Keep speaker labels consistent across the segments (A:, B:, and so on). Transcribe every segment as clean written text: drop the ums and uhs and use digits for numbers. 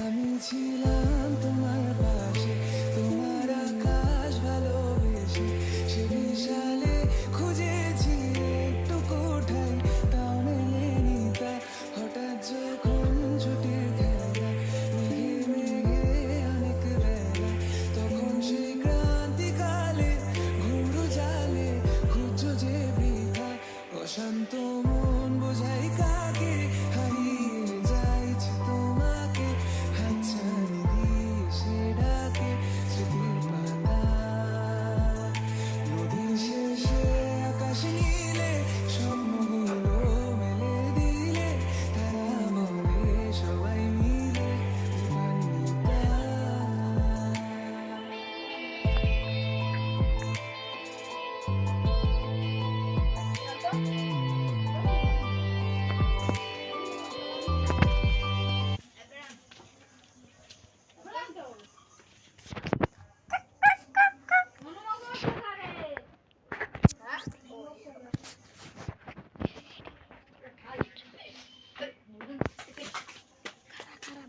A: আমি ছিলাম তোমার পাশে, তোমার আকাশ ভালোবেসে, সে বিশালে খুঁজেছি একটু কোঠায়, তাও মেলেনি তা। হঠাৎ যখন ছুটির খেলা, মেঘে মেঘে অনেক বেলা, তখন সেই ক্রান্তিকালে ঘুরু জালে খুঁজো যে বৃথা। অশান্ত মন বোঝাই কাকে, হারিয়ে যাইছে তোমাকে, হাতছানি দিয়ে সে ডাকে স্মৃতির পাতা। নদীর শেষে আকাশ নীলে স্বপ্নগুলো মেলে দিলে, তারা বলে সবাই মিলে দিবান্বিতা।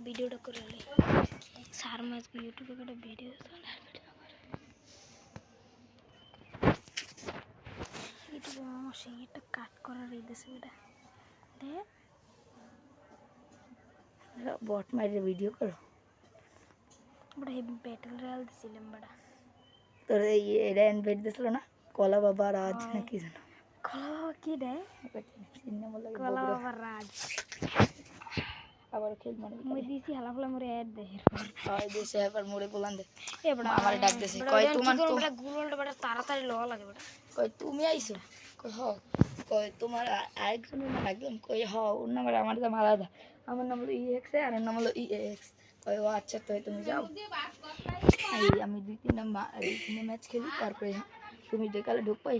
B: ভিডিওটা করে সার মাছ ইউটিউবে একটা ভিডিও ইউটিউবে আমার সেইটা কাট করার এই দেশে বেটা দে
C: বট মাইরে ভিডিও করো
B: বড় হেভি ব্যাটল রয়্যাল দিছিলাম বড়া।
C: তোর এই এটা ইনভাইট দিছিল না কলা বাবা রাজ নাকি জানো
B: কলা বাবা কি দেয়?
C: চিহ্ন বলে
B: কলা বাবা রাজ
C: আবার খেল মানে
B: মই দিছি হালাফলা মোরে অ্যাড দে
C: হয় দেশে একবার মোড়ে বলান দে
B: এ বড়া
C: আমার ডাক দেছে কই তোমার তো
B: বড়া গুলটা বড়া তাড়াতাড়ি লওয়া লাগে বড়া।
C: কই তুমি আইছো কই হ কই তোমার আরেকজনের নাম একদম কই হ ওর নাম আর আমার নাম আলাদা, আমার নাম হলো ইএক্স আর ওর নাম হলো ইএক্স। কই ও আচ্ছা তো তুমি যাও এই আমি দুই তিনটা ম্যাচ খেলি তারপরে তুমি দেখালে ঢুকবাই